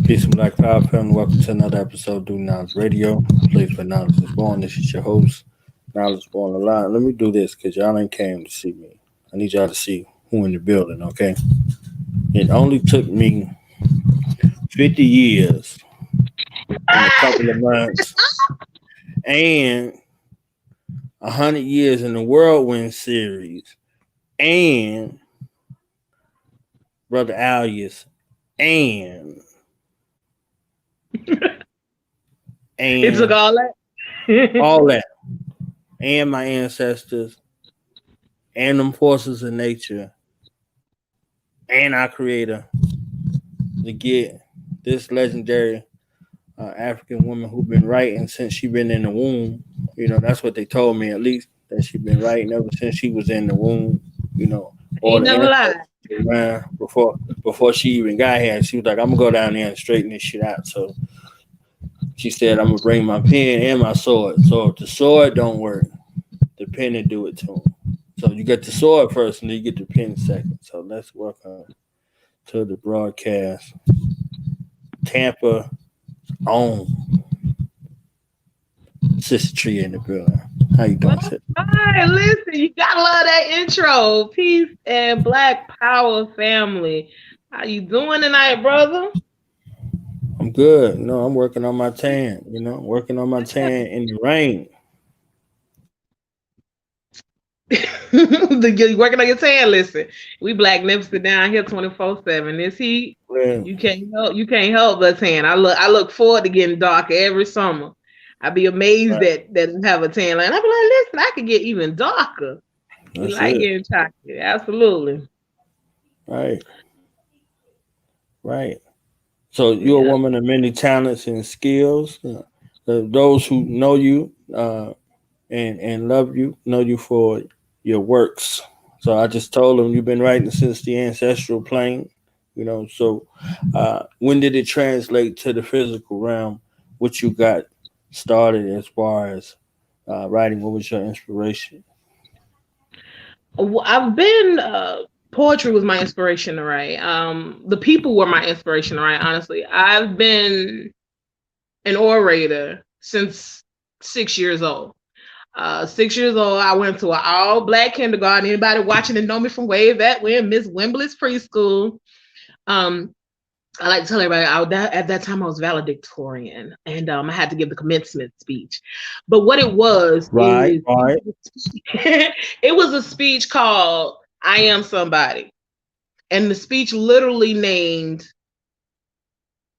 Peace and Black Power family. Welcome to another episode of Do Knowledge Radio. Place where knowledge is born. This is your host, Knowledge Born Alive. Let me do this because y'all ain't came to see me. I need y'all to see who in the building, okay? It only took me 50 years and a couple of months and 100 years in the Whirlwind series and Brother Alias and It took all that. all that, and my ancestors, and them forces of nature, and our creator to get this legendary African woman who been writing since she been in the womb. You know, that's what they told me, at least, that she been writing ever since she was in the womb. You know, all Ain't the never lied. around before she even got here. She was like, "I'm gonna go down there and straighten this shit out." So she said, "I'm gonna bring my pen and my sword. So if the sword don't work, the pen will do it to him." So you get the sword first, and then you get the pen second. So let's welcome to the broadcast, Tampa own Sista Tria in the building. How you doing, Sis? All right, listen, you gotta love that intro. Peace and Black Power family. How you doing tonight, brother? I'm good. You know, I'm working on my tan. You know, working on my tan in the rain. You working on your tan? Listen, we Black Nipster down here 24/7. This heat, Yeah. you can't help but tan. I look forward to getting darker every summer. I'd be amazed that I have a tan line. I'd be like, listen, I could get even darker. You like getting chocolate, absolutely. Right. So you're a woman of many talents and skills. Those who know you and love you know you for your works. So I just told them you've been writing since the ancestral plane. You know, so when did it translate to the physical realm? What you got started as far as writing? What was your inspiration? I've been poetry was my inspiration to write. The people were my inspiration to write. Honestly, I've been an orator since 6 years old. 6 years old, I went to an all-black kindergarten. Anybody watching and know me from way back when, Miss Wimbledon's preschool. I like to tell everybody at that time I was valedictorian, and I had to give the commencement speech. But what it was, right. It was a speech called "I Am Somebody," and the speech literally named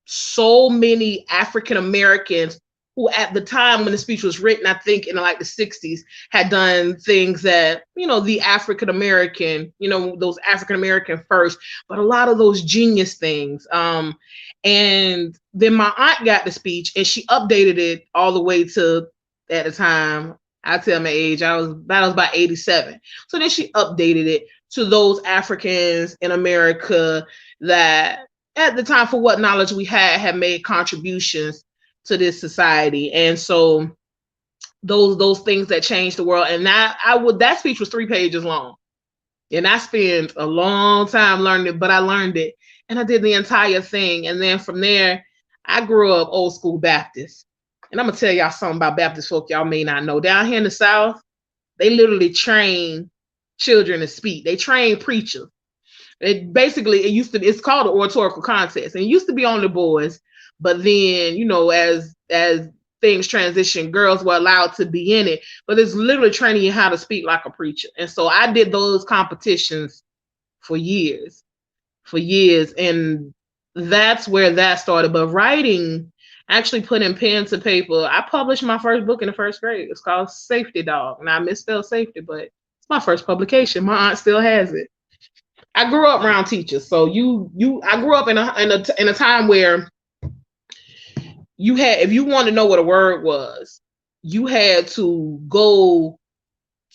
so many African Americans who, at the time when the speech was written, I think in like the 60s, had done things that, you know, the African American, you know, those African American first, but a lot of those genius things. And then my aunt got the speech and she updated it all the way to, at the time, I tell my age, I was about 87. So then she updated it to those Africans in America that at the time, for what knowledge we had made contributions to this society. And so those things that changed the world. And that speech was 3 pages long. And I spent a long time learning it, but I learned it and I did the entire thing. And then from there, I grew up old school Baptist. And I'm gonna tell y'all something about Baptist folk y'all may not know. Down here in the South, they literally train children to speak. They train preachers. It's called an oratorical contest. And it used to be on the boys. But then, you know, as things transition, girls were allowed to be in it. But it's literally training you how to speak like a preacher. And so I did those competitions for years. And that's where that started. But writing, actually putting pen to paper, I published my first book in the 1st grade. It's called Safety Dog. Now I misspelled safety, but it's my first publication. My aunt still has it. I grew up around teachers. So I grew up in a time where you had, if you wanted to know what a word was, you had to go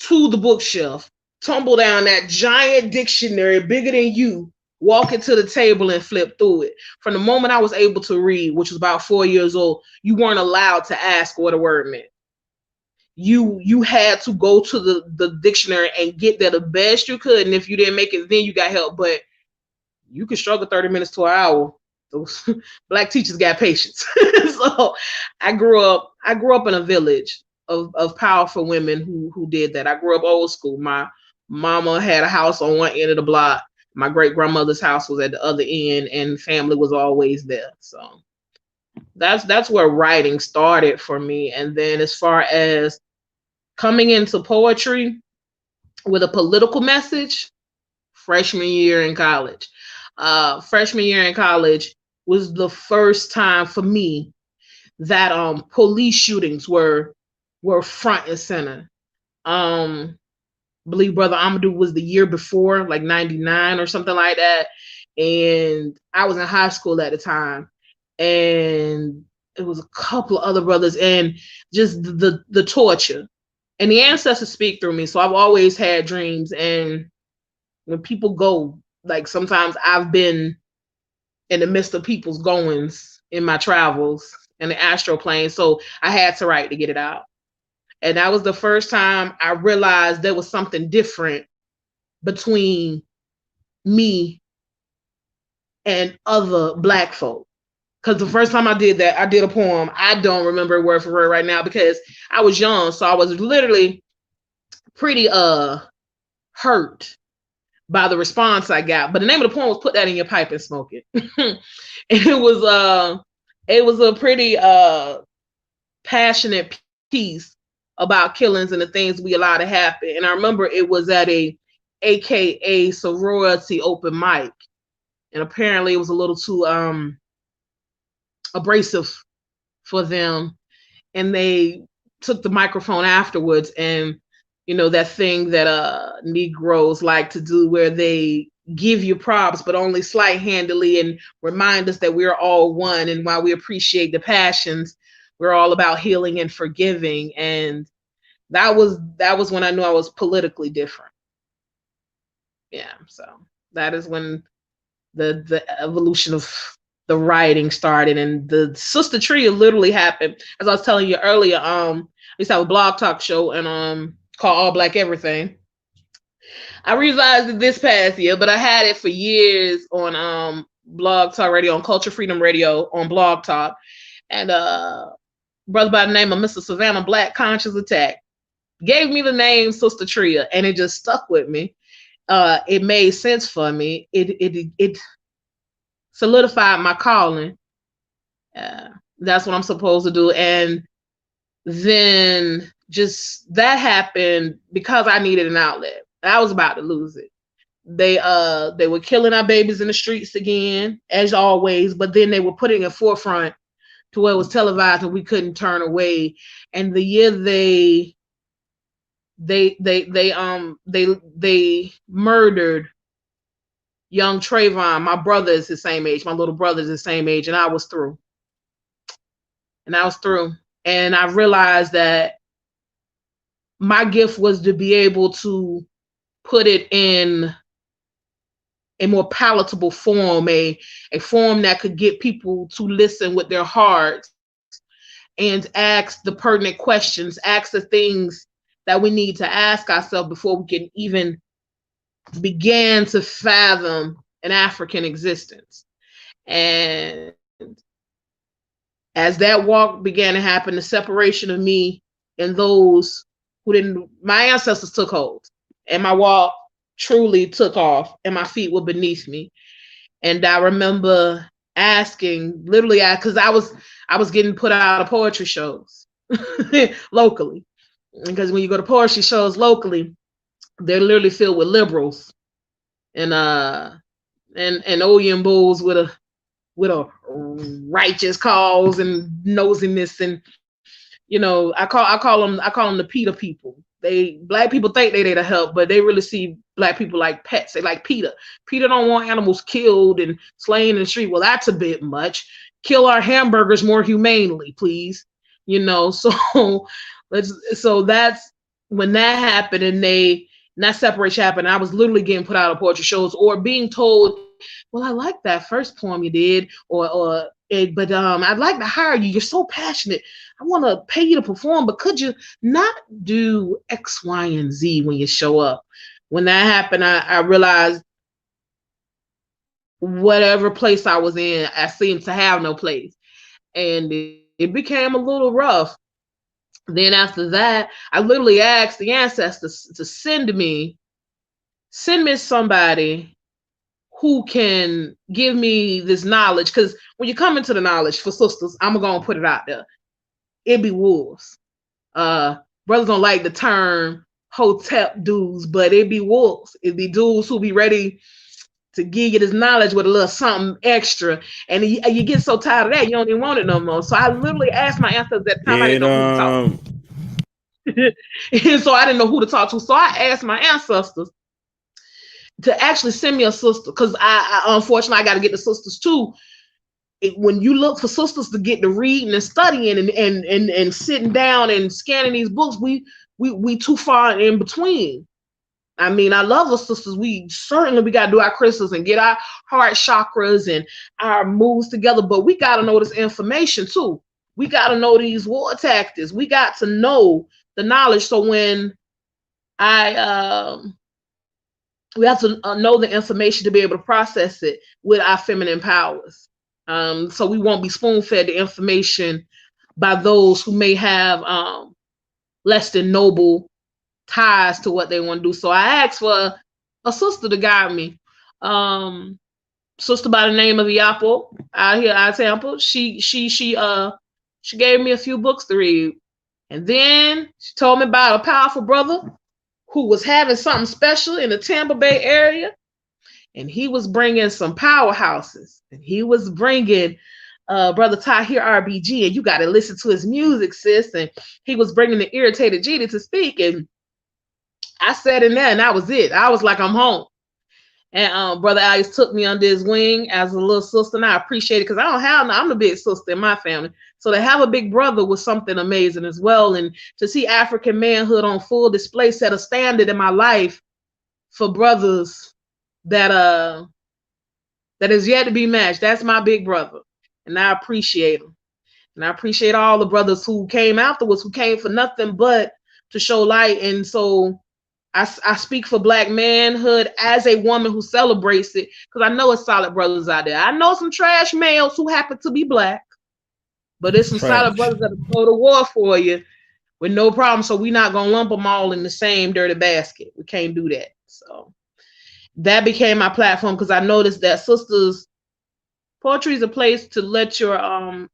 to the bookshelf, tumble down that giant dictionary bigger than you, walk it to the table and flip through it. From the moment I was able to read, which was about 4 years old, you weren't allowed to ask what a word meant. You had to go to the dictionary and get there the best you could. And if you didn't make it, then you got help. But you could struggle 30 minutes to an hour Those Black teachers got patience. So I grew up in a village of powerful women who did that. I grew up old school. My mama had a house on one end of the block. My great grandmother's house was at the other end, and family was always there. So that's where writing started for me. And then as far as coming into poetry with a political message, freshman year in college. Freshman year in college was the first time for me that police shootings were front and center. Believe Brother Amadou was the year before, like 99 or something like that. And I was in high school at the time. And it was a couple of other brothers, and just the torture. And the ancestors speak through me. So I've always had dreams. And when people go, like sometimes I've been in the midst of people's goings in my travels in the astral plane. So I had to write to get it out. And that was the first time I realized there was something different between me and other Black folk. Because the first time I did that, I did a poem. I don't remember word for word right now because I was young. So I was literally pretty hurt by the response I got. But the name of the poem was Put That in Your Pipe and Smoke It. And it was a pretty passionate piece about killings and the things we allow to happen. And I remember it was at a AKA sorority open mic. And apparently it was a little too abrasive for them. And they took the microphone afterwards, and you know, that thing that Negroes like to do where they give you props, but only slight-handedly, and remind us that we're all one. And while we appreciate the passions, we're all about healing and forgiving. And that was when I knew I was politically different. Yeah, so that is when the evolution of the writing started. And the Sista Tria literally happened, as I was telling you earlier. I used to have a blog talk show and called All Black Everything. I realized it this past year, but I had it for years on Blog Talk Radio, on Culture Freedom Radio, on Blog Talk. And brother by the name of Mr. Savannah Black Conscious Attack gave me the name Sista Tria, and it just stuck with me. It made sense for me. It solidified my calling. That's what I'm supposed to do. And then just that happened because I needed an outlet. I was about to lose it. They were killing our babies in the streets again, as always, but then they were putting it forefront to where it was televised and we couldn't turn away. And the year they murdered young Trayvon, my brother is the same age, my little brother is the same age, and I was through. And I realized that my gift was to be able to put it in a more palatable form, a form that could get people to listen with their hearts and ask the pertinent questions, ask the things that we need to ask ourselves before we can even begin to fathom an African existence. And as that walk began to happen, the separation of me and those who didn't, my ancestors took hold, and my walk truly took off, and my feet were beneath me. And I remember asking, literally, because I was getting put out of poetry shows locally. Because when you go to poetry shows locally, they're literally filled with liberals and Oyean bulls with a righteous cause and nosiness. And you know, I call them the PETA people. Black people think they to help, but they really see Black people like pets. They like PETA. PETA don't want animals killed and slain in the street. Well, that's a bit much. Kill our hamburgers more humanely, please. You know, so that's when that happened, and that separation happened. I was literally getting put out of poetry shows or being told, well, I like that first poem you did, but I'd like to hire you. You're so passionate. I want to pay you to perform, but could you not do X, Y, and Z when you show up? When that happened, I realized whatever place I was in, I seemed to have no place. And it became a little rough. Then after that, I literally asked the ancestors to send me somebody who can give me this knowledge. Because when you come into the knowledge for sisters, I'm gonna put it out there. It be wolves. Brothers don't like the term hotep dudes, but it be wolves. It be dudes who be ready to give you this knowledge with a little something extra. And you get so tired of that, you don't even want it no more. So I literally asked my ancestors at the time, I didn't know who to talk to. And so I didn't know who to talk to. So I asked my ancestors to actually send me a sister, because I unfortunately I got to get the sisters too. When you look for sisters to get to reading and studying and sitting down and scanning these books, we too far in between. I mean, I love the sisters. We got to do our crystals and get our heart chakras and our moves together, but we got to know this information too. We got to know these war tactics. We got to know the knowledge. So when we have to know the information to be able to process it with our feminine powers. So we won't be spoon-fed the information by those who may have less than noble ties to what they want to do. So I asked for a sister to guide me. Sister by the name of Yapo out here at Tampa. She gave me a few books to read. And then she told me about a powerful brother who was having something special in the Tampa Bay area. And he was bringing some powerhouses. And he was bringing Brother Tahir RBG. And you got to listen to his music, sis. And he was bringing the Irritated Genie to speak. And I sat in there and that was it. I was like, I'm home. And Brother Alex took me under his wing as a little sister. And I appreciate it because I'm the big sister in my family. So to have a big brother was something amazing as well. And to see African manhood on full display set a standard in my life for brothers that is yet to be matched. That's my big brother. And I appreciate him. And I appreciate all the brothers who came afterwards, who came for nothing but to show light. And so I speak for Black manhood as a woman who celebrates it, because I know it's solid brothers out there. I know some trash males who happen to be Black, but it's some solid brothers that'll go to war for you with no problem. So we're not gonna lump them all in the same dirty basket. We can't do that. So that became my platform, because I noticed that sisters, poetry is a place to let your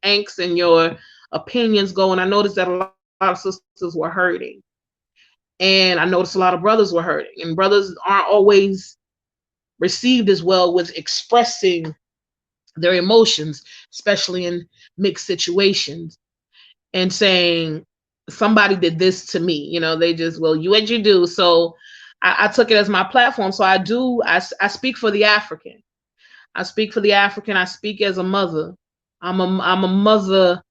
angst and your opinions go. And I noticed that a lot of sisters were hurting. And I noticed a lot of brothers were hurting. And brothers aren't always received as well with expressing their emotions, especially in mixed situations, and saying, somebody did this to me. You know, they just, well, you what you do. So I took it as my platform. So I speak for the African. I speak for the African. I speak as a mother. I'm a mother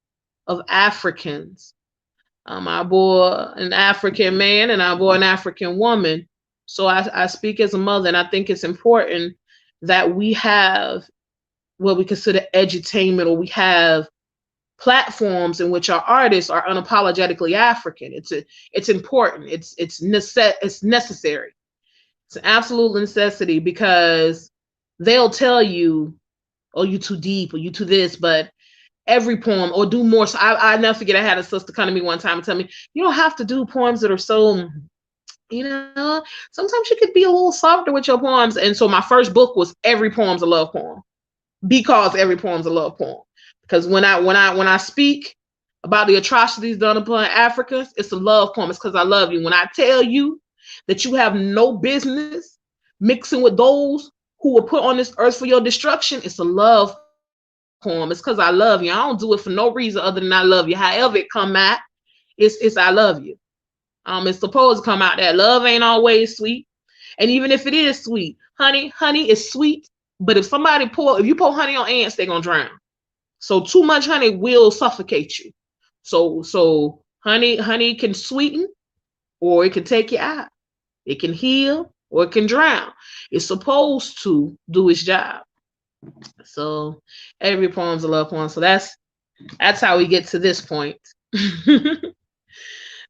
of Africans. I bore an African man and I bore an African woman. So I speak as a mother, and I think it's important that we have what we consider edutainment, or we have platforms in which our artists are unapologetically African. It's important. It's necessary. It's an absolute necessity, because they'll tell you, oh, you too deep, or you too this, but every poem, or do more. So I never forget, I had a sister come to me one time and tell me, you don't have to do poems that are so, sometimes you could be a little softer with your poems. And so my first book was Every Poem's a Love Poem, because every poem's a love poem. Because when I speak about the atrocities done upon Africans, it's a love poem. It's because I love you. When I tell you that you have no business mixing with those who were put on this earth for your destruction, it's a love poem. It's because I love you. I don't do it for no reason other than I love you. However it come out, it's I love you. It's supposed to come out that love ain't always sweet. And even if it is sweet, honey is sweet. But if you pour honey on ants, they're gonna drown. So too much honey will suffocate you. So honey can sweeten, or it can take you out. It can heal, or it can drown. It's supposed to do its job. So every poem's a love poem. So that's how we get to this point.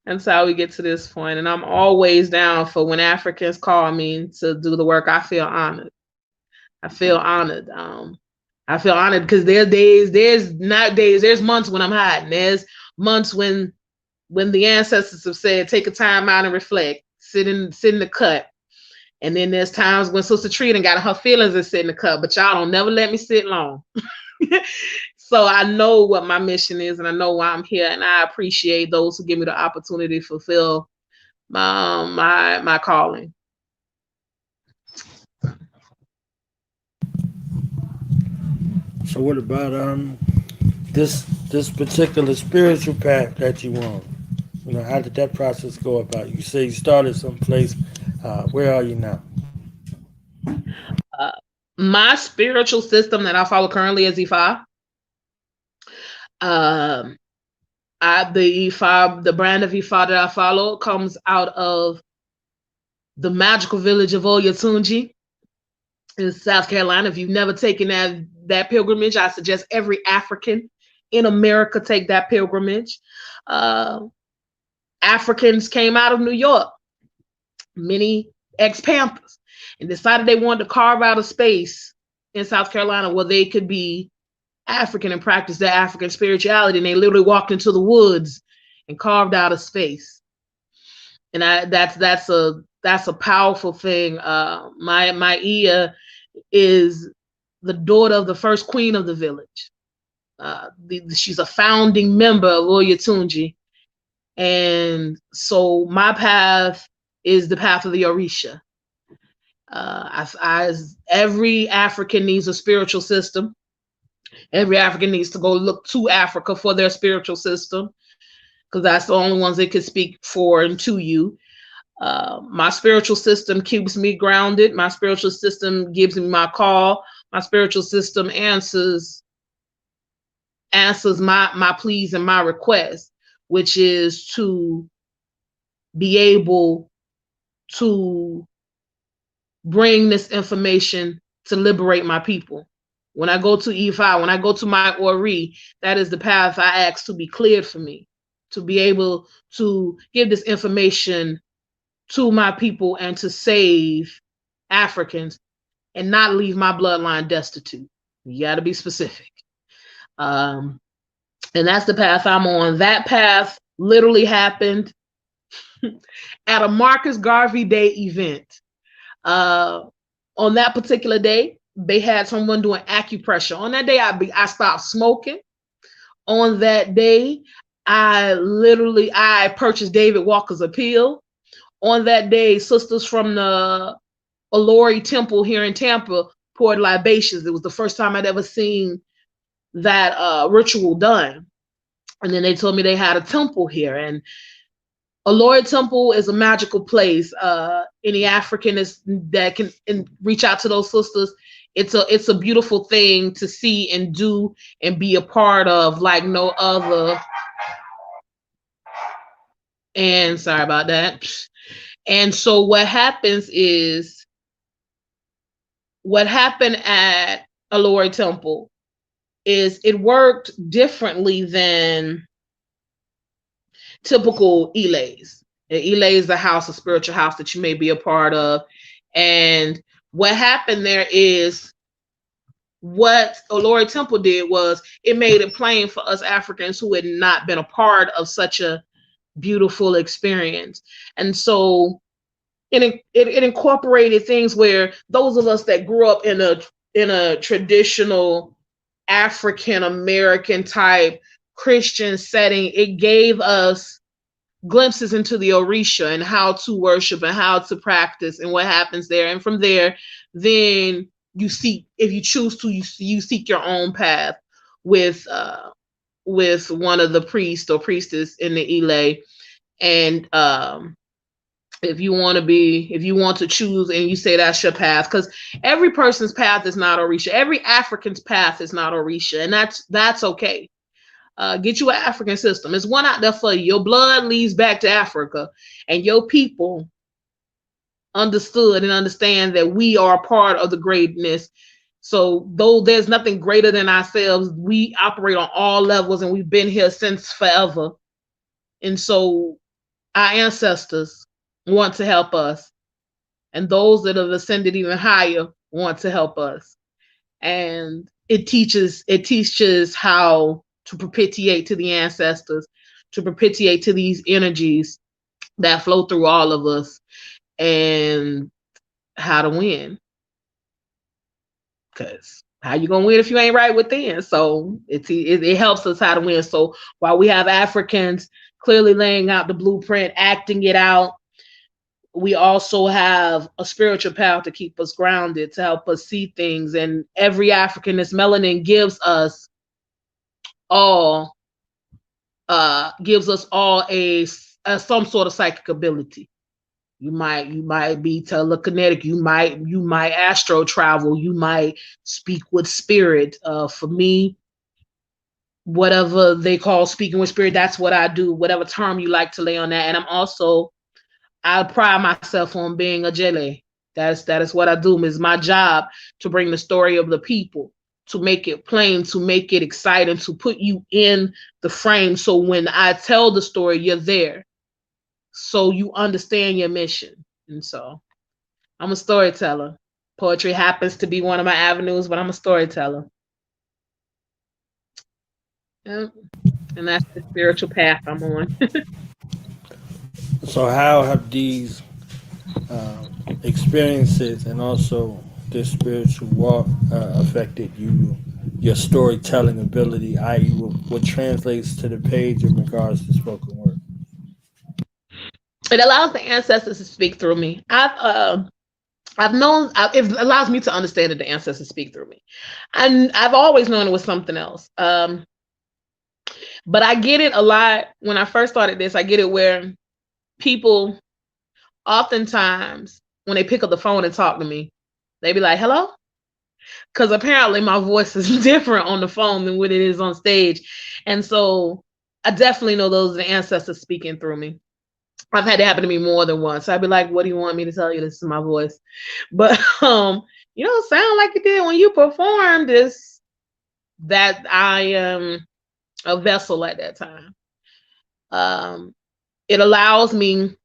That's how we get to this point. And I'm always down for when Africans call me to do the work. I feel honored. I feel honored. I feel honored because there's months when I'm hiding. There's months when the ancestors have said, take a time out and reflect, sit in the cut. And then there's times when Sister Tria done got her feelings and sit in the cut, but y'all don't never let me sit long. So I know what my mission is, and I know why I'm here, and I appreciate those who give me the opportunity to fulfill my calling. So what about this particular spiritual path that you on? You know, how did that process go about? You say you started someplace. Where are you now? My spiritual system that I follow currently is Ifa. The Ifa, the brand of Ifa that I follow comes out of the magical village of Oyatunji in South Carolina. If you've never taken that pilgrimage, I suggest every African in America take that pilgrimage. Africans came out of New York, many ex-Panthers, and decided they wanted to carve out a space in South Carolina where they could be African and practice their African spirituality. And they literally walked into the woods and carved out a space. And that's a powerful thing. My Iya is the daughter of the first queen of the village. She's a founding member of Oyatunji. And so my path is the path of the Orisha. As every African needs a spiritual system. Every African needs to go look to Africa for their spiritual system, because that's the only ones that can speak for and to you. My spiritual system keeps me grounded. My spiritual system gives me my call. My spiritual system answers my pleas and my requests, which is to be able to bring this information to liberate my people. When I go to Ifa, when I go to my Ori, that is the path I ask to be cleared for me, to be able to give this information to my people and to save Africans and not leave my bloodline destitute. You got to be specific. And that's the path I'm on. That path literally happened at a Marcus Garvey Day event. On that particular day, they had someone doing acupressure. On that day, I stopped smoking. On that day, I purchased David Walker's Appeal. On that day, sisters from the Olori Temple here in Tampa poured libations. It was the first time I'd ever seen that ritual done. And then they told me they had a temple here. And Olori Temple is a magical place. Any African that can reach out to those sisters, it's a beautiful thing to see and do and be a part of like no other. And sorry about that. And so what happened at Olori Temple is it worked differently than typical Ilays. Ilay is the house, a spiritual house that you may be a part of. And what happened there is what Olori Temple did was it made it plain for us Africans who had not been a part of such a beautiful experience. And so it incorporated things where those of us that grew up in a traditional African American type Christian setting, it gave us glimpses into the Orisha and how to worship and how to practice and what happens there. And from there, then you seek, if you choose to, you seek your own path with one of the priests or priestess in the Ile. And if you want to choose and you say that's your path, because every person's path is not Orisha. Every African's path is not Orisha, and that's okay. Get you an African system. There's one out there for you. Your blood leads back to Africa, and your people understood and understand that we are part of the greatness. So though there's nothing greater than ourselves, we operate on all levels, and we've been here since forever. And so our ancestors want to help us, and those that have ascended even higher want to help us. And it teaches how to propitiate to the ancestors, to propitiate to these energies that flow through all of us, and how to win. Because how you gonna win if you ain't right within? So it helps us how to win. So while we have Africans clearly laying out the blueprint, acting it out, we also have a spiritual power to keep us grounded, to help us see things. And every African, this melanin gives us all a some sort of psychic ability. You might be telekinetic. You might astro travel. You might speak with spirit. For me, whatever they call speaking with spirit, that's what I do. Whatever term you like to lay on that. And I pride myself on being a jele. That is what I do. It's my job to bring the story of the people, to make it plain, to make it exciting, to put you in the frame. So when I tell the story, you're there. So you understand your mission. And so I'm a storyteller. Poetry happens to be one of my avenues, but I'm a storyteller. Yeah. And that's the spiritual path I'm on. So how have these experiences and also this spiritual walk affected your storytelling ability, i.e., what translates to the page in regards to spoken word? It allows the ancestors to speak through me. It allows me to understand that the ancestors speak through me. And I've always known it was something else. But I get it a lot when I first started this. I get it where people oftentimes, when they pick up the phone and talk to me, they be like, hello? Because apparently my voice is different on the phone than what it is on stage. And so I definitely know those are the ancestors speaking through me. I've had it happen to me more than once. I'd be like, what do you want me to tell you? This is my voice. But you don't sound like you did when you performed this, that I am a vessel at that time. It allows me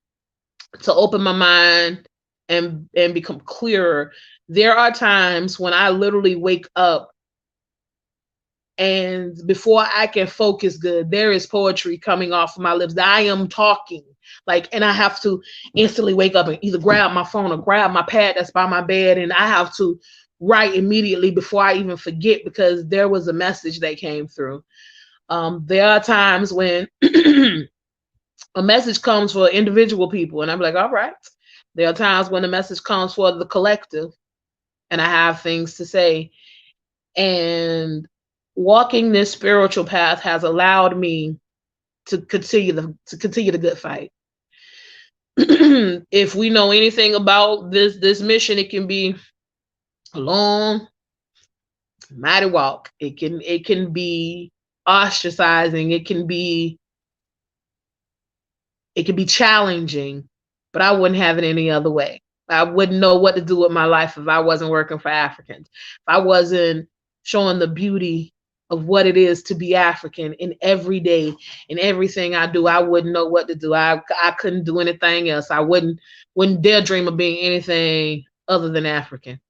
to open my mind and become clearer. There are times when I literally wake up and before I can focus good, there is poetry coming off of my lips. I am talking. And I have to instantly wake up and either grab my phone or grab my pad that's by my bed, and I have to write immediately before I even forget, because there was a message that came through. There are times when a message comes for individual people, and I'm like, all right. There are times when the message comes for the collective, and I have things to say. And walking this spiritual path has allowed me to continue the good fight. If we know anything about this mission, it can be a long, mighty walk. It can be ostracizing. It can be challenging, but I wouldn't have it any other way. I wouldn't know what to do with my life if I wasn't working for Africans. If I wasn't showing the beauty of what it is to be African in every day, in everything I do, I wouldn't know what to do. I couldn't do anything else. I wouldn't dare dream of being anything other than African.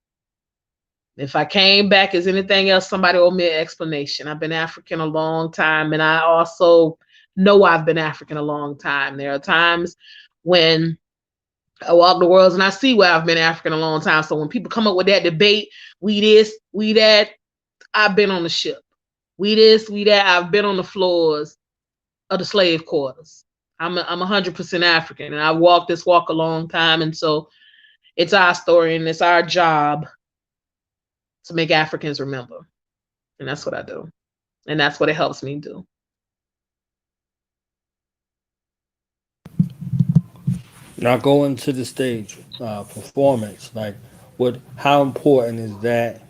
If I came back as anything else, somebody owe me an explanation. I've been African a long time, and I also know I've been African a long time. There are times when I walk the world and I see where I've been African a long time. So when people come up with that debate, we this, we that, I've been on the ship. We this, we that, I've been on the floors of the slave quarters. I'm 100% African, and I've walked this walk a long time. And so it's our story, and it's our job to make Africans remember. And that's what I do. And that's what it helps me do. Now going to the stage performance, how important is that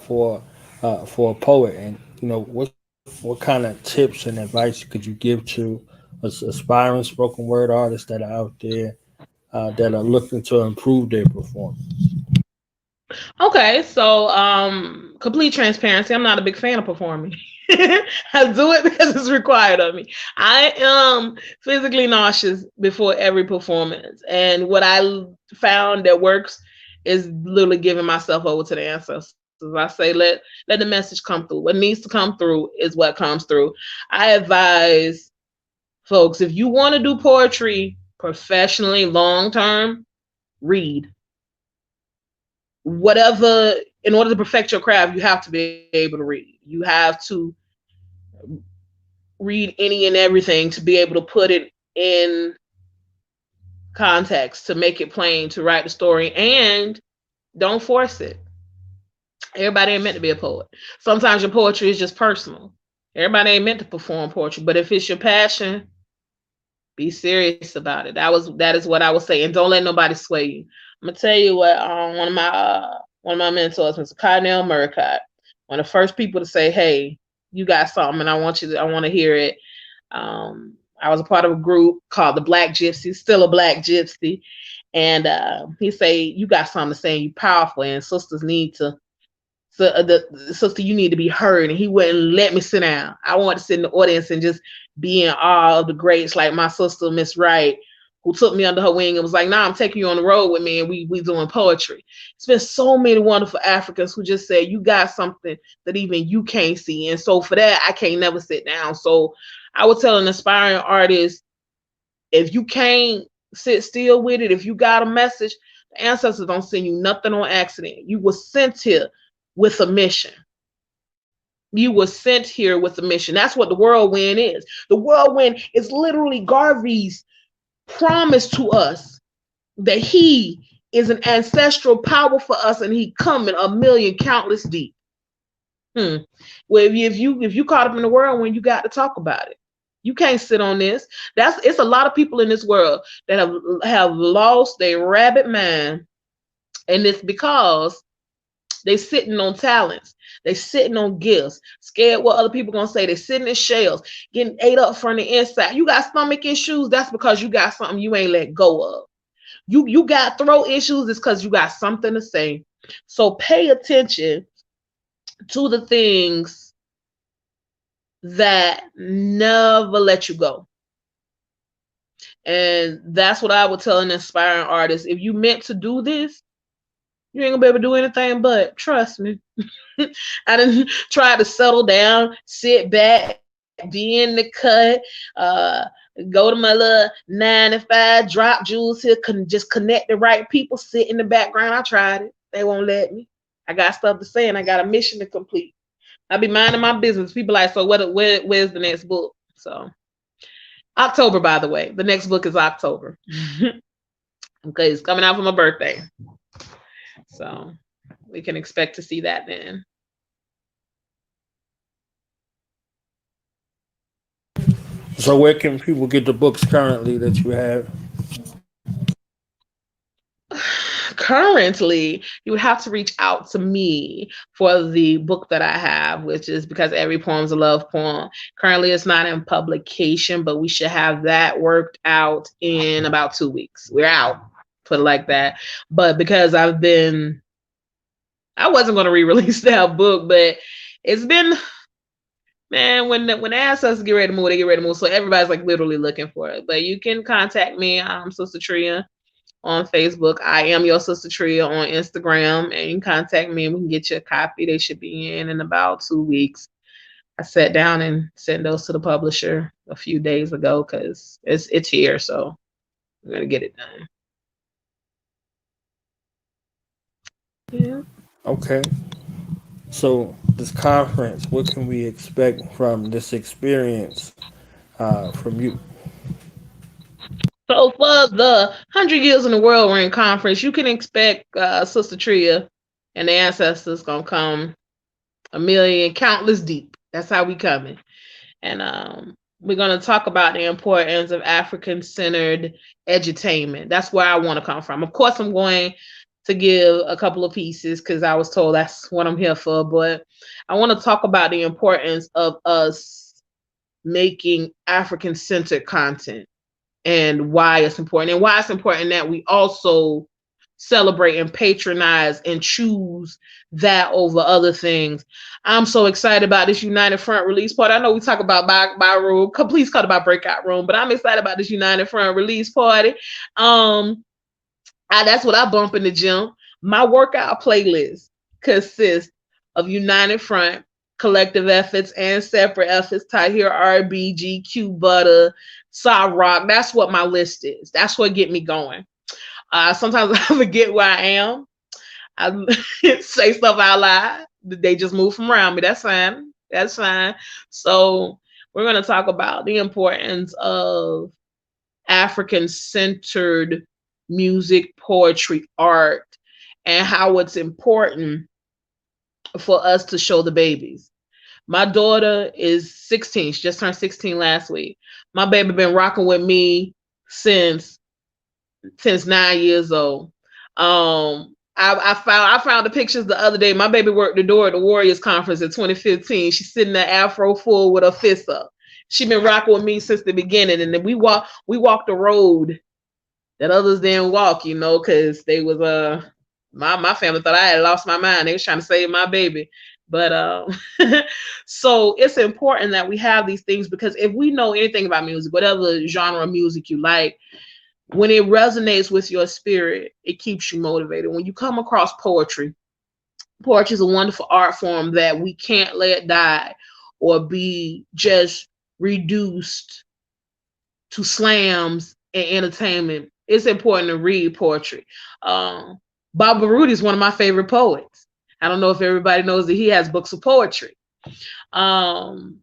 for a poet? And what kind of tips and advice could you give to aspiring spoken word artists that are out there that are looking to improve their performance? Okay, so complete transparency. I'm not a big fan of performing. I do it because it's required of me. I am physically nauseous before every performance. And what I found that works is literally giving myself over to the ancestors. I say, let the message come through. What needs to come through is what comes through. I advise folks, if you want to do poetry professionally, long term, read. Whatever, in order to perfect your craft, you have to be able to read. You have to read any and everything to be able to put it in context, to make it plain, to write the story, and don't force it. Everybody ain't meant to be a poet. Sometimes your poetry is just personal. Everybody ain't meant to perform poetry, but if it's your passion, be serious about it. That is what I would say, and don't let nobody sway you. I'm gonna tell you what. One of my mentors, Mr. Cardinal Murcott, one of the first people to say, "Hey, you got something, and I want to hear it." I was a part of a group called the Black Gypsies, still a Black Gypsy, and he say, "You got something to say, you powerful, and sisters need to." So the sister, you need to be heard. And he wouldn't let me sit down. I wanted to sit in the audience and just be in awe of the greats, like my sister, Miss Wright, who took me under her wing and was like, "Nah, I'm taking you on the road with me, and we doing poetry." It's been so many wonderful Africans who just said, "You got something that even you can't see." And so for that, I can't never sit down. So I would tell an aspiring artist, if you can't sit still with it, if you got a message, the ancestors don't send you nothing on accident. You were sent here with a mission. You were sent here with a mission. That's what the whirlwind is. The whirlwind is literally Garvey's promise to us that he is an ancestral power for us, and he coming a million countless deep. Well, if you caught up in the whirlwind, you got to talk about it. You can't sit on this. It's a lot of people in this world that have lost their rabbit mind, and it's because they sitting on talents. They sitting on gifts, scared what other people gonna say. They sitting in shells, getting ate up from the inside. You got stomach issues, that's because you got something you ain't let go of. You got throat issues, it's because you got something to say. So pay attention to the things that never let you go. And that's what I would tell an aspiring artist. If you meant to do this, you ain't gonna be able to do anything but trust me. I didn't try to settle down, sit back, be in the cut, go to my little 9 to 5, drop jewels here, just connect the right people, sit in the background. I tried it. They won't let me. I got stuff to say and I got a mission to complete. I be minding my business. People like, so where's the next book? So October, by the way. The next book is October. Okay, it's coming out for my birthday. So we can expect to see that then. So where can people get the books currently that you have? Currently, you would have to reach out to me for the book that I have, which is Because Every Poem's a Love Poem. Currently, it's not in publication, but we should have that worked out in about 2 weeks. We're out, put it like that. But because I wasn't going to re-release that book, but it's been, man, when the ancestors get ready to move, they get ready to move. So everybody's like literally looking for it. But you can contact me. I'm Sista Tria on Facebook. I am your Sista Tria on Instagram, and you can contact me and we can get you a copy. They should be in about 2 weeks. I sat down and sent those to the publisher a few days ago because it's here, so I'm gonna get it done. Yeah. Okay. So this conference, what can we expect from this experience from you? So for the 100 Years in the Whirlwind Conference, you can expect Sista Tria and the ancestors gonna come a million countless deep. That's how we coming. And we're gonna talk about the importance of African-centered edutainment. That's where I want to come from. Of course, I'm going to give a couple of pieces because I was told that's what I'm here for, but I want to talk about the importance of us making African-centered content and why it's important, and why it's important that we also celebrate and patronize and choose that over other things. I'm so excited about this United Front release party. I know we talk about by room, please cut about breakout room, but I'm excited about this United Front release party. That's what I bump in the gym. My workout playlist consists of United Front, collective efforts, and separate efforts. Tahir R&B, GQ Butter, Soft Rock. That's what my list is. That's what get me going. Sometimes I forget where I am. I say stuff out loud. They just move from around me. That's fine. That's fine. So we're going to talk about the importance of African-centered music, poetry, art, and how it's important for us to show the babies. My daughter is 16. She just turned 16 last week. My baby been rocking with me since 9 years old. I found the pictures the other day. My baby worked the door at the Warriors conference in 2015. She's sitting there afro full with her fists up. She been rocking with me since the beginning. And then we walked the road that others didn't walk, you know, because they was my family thought I had lost my mind. They was trying to save my baby. But so it's important that we have these things, because if we know anything about music, whatever genre of music you like, when it resonates with your spirit, it keeps you motivated. When you come across poetry is a wonderful art form that we can't let die or be just reduced to slams and entertainment. It's important to read poetry. Bob Baruti is one of my favorite poets. I don't know if everybody knows that he has books of poetry. And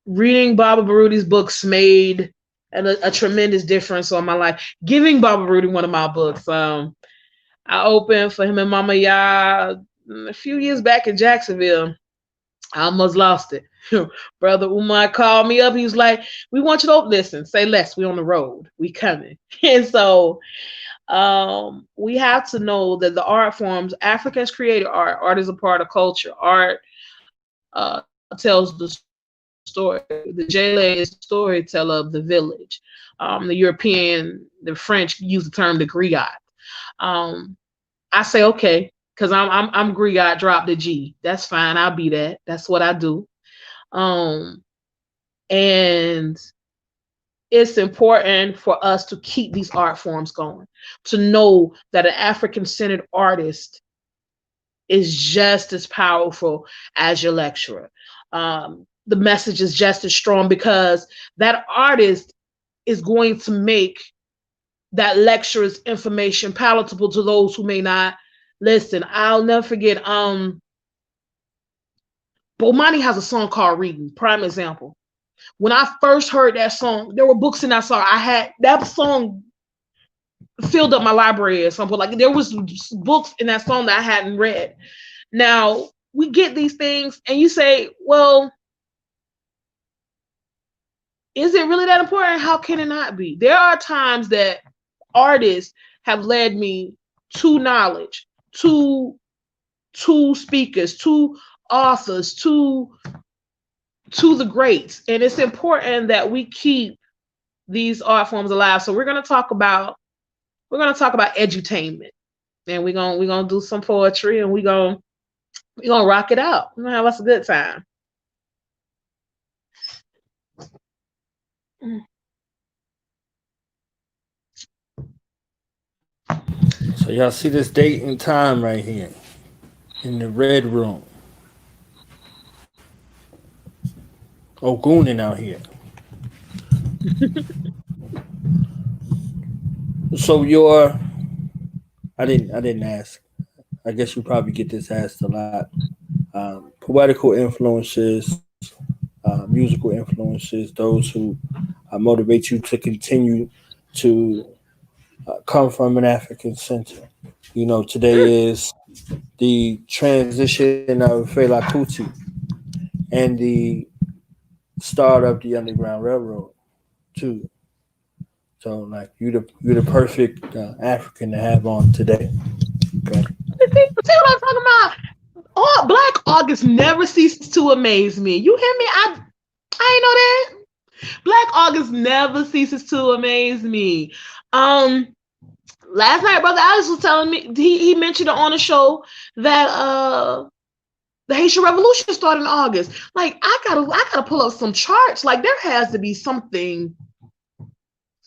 reading Baba Baruti's books made a tremendous difference on my life. Giving Baba Baruti one of my books. I opened for him and Mama Ya a few years back in Jacksonville. I almost lost it. Brother Umar called me up. He was like, we want you to listen, say less. We on the road. We coming. And so we have to know that the art forms, Africans created art. Art is a part of culture. Art tells the story. The Jele is the storyteller of the village. The European, the French use the term the griot. I say, okay, because I'm griot, drop the G. That's fine. I'll be that. That's what I do. And it's important for us to keep these art forms going, to know that an African-centered artist is just as powerful as your lecturer. The message is just as strong, because that artist is going to make that lecturer's information palatable to those who may not listen. I'll never forget, Bomani has a song called Reading, prime example. When I first heard that song, there were books in that song. I had that song filled up my library or something. Like, there was books in that song that I hadn't read. Now, we get these things and you say, well, is it really that important? How can it not be? There are times that artists have led me to knowledge, to speakers, to authors, to the greats. And it's important that we keep these art forms alive. So we're going to talk about edutainment, and we're going to do some poetry, and we're going to rock it out. We're going to have us a good time. So y'all see this date and time right here in the red room. Ogooning out here. So I didn't ask. I guess you probably get this asked a lot. Poetical influences, musical influences, those who motivate you to continue to come from an African center. You know, today is the transition of Fela Kuti and the start of the Underground Railroad too. So, like, you're the perfect African to have on today. Okay. See what I'm talking about? Oh, Black August never ceases to amaze me. You hear me? I ain't know that. Black August never ceases to amaze me. Last night, Brother Alex was telling me, he mentioned on the show that the Haitian Revolution started in August. Like, I gotta pull up some charts. Like, there has to be something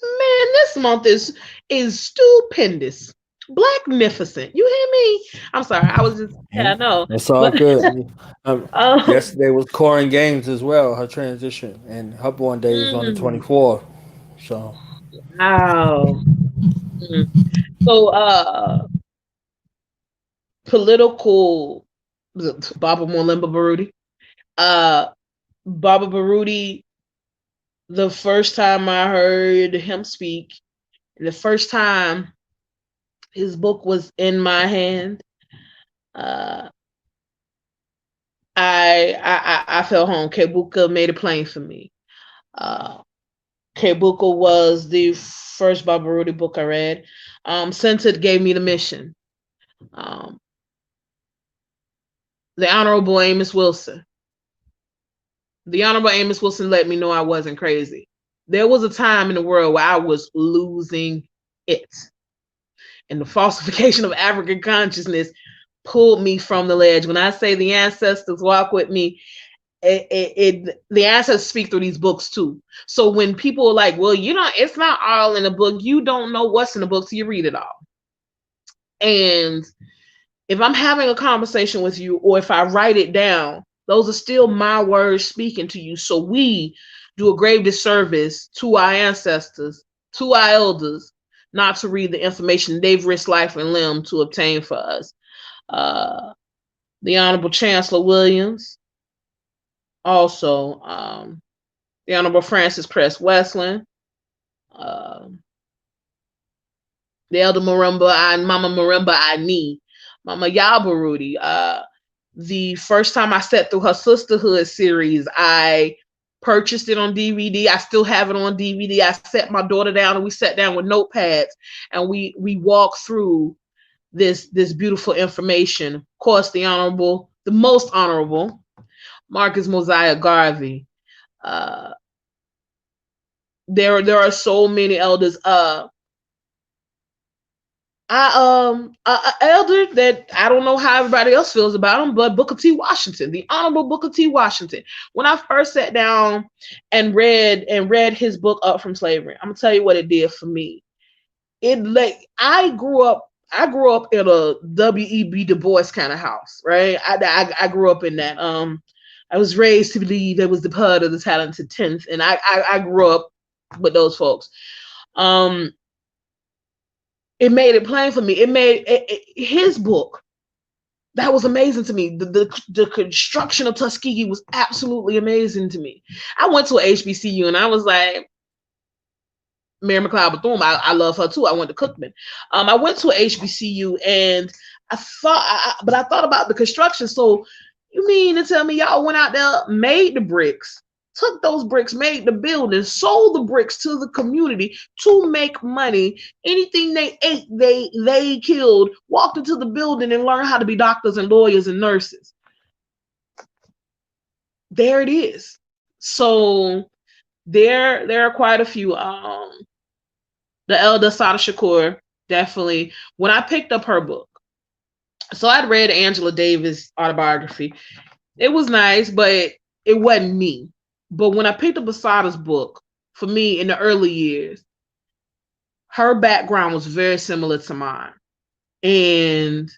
Man, this month is stupendous. Blacknificent. You hear me? I'm sorry. I was just, yeah, I know. It's all But good. um, Yesterday was Corin Games as well, her transition, and her born day is on the mm, 24th. So, wow. Mm. So political Baba Molimba Baruti. Uh Baba Baruti, the first time I heard him speak, and the first time his book was in my hand, uh I felt home. Kebuka made it plain for me. Uh Kebuka was the first Baba Baruti book I read. Since it gave me the mission. Um the Honorable Amos Wilson. The Honorable Amos Wilson let me know I wasn't crazy. There was a time in the world where I was losing it. And the falsification of African consciousness pulled me from the ledge. When I say the ancestors walk with me, the ancestors speak through these books too. So when people are like, well, you know, it's not all in the book, you don't know what's in the book till you read it all. And if I'm having a conversation with you, or if I write it down, those are still my words speaking to you. So we do a grave disservice to our ancestors, to our elders, not to read the information they've risked life and limb to obtain for us. Uh, the Honorable Chancellor Williams, also the Honorable Francis Cress Westland, uh, the Elder Marimba and Mama Marimba Ani, Mama Yabaruti. The first time I sat through her Sisterhood series, I purchased it on DVD. I still have it on DVD. I sat my daughter down and we sat down with notepads and we walked through this beautiful information. Of course, the most honorable Marcus Mosiah Garvey. Uh, there are so many elders. Elder that I don't know how everybody else feels about him, but Booker T. Washington, the Honorable Booker T. Washington. When I first sat down and read his book Up from Slavery, I'm gonna tell you what it did for me. I grew up in a W.E.B. Du Bois kind of house, right? I grew up in that. I was raised to believe it was the part of the talented 10th, and I grew up with those folks. It made it plain for me. His book, that was amazing to me. The construction of Tuskegee was absolutely amazing to me. I went to a HBCU and I was like, Mary McLeod Bethune, I love her too. I went to Cookman. I went to a HBCU and I thought about the construction. So you mean to tell me y'all went out there, made the bricks, took those bricks, made the building, sold the bricks to the community to make money. Anything they ate, they killed, walked into the building and learned how to be doctors and lawyers and nurses. There it is. So there are quite a few. The elder Sada Shakur, definitely. When I picked up her book, so I'd read Angela Davis' autobiography. It was nice, but it wasn't me. But when I picked up Asada's book, for me in the early years, her background was very similar to mine. And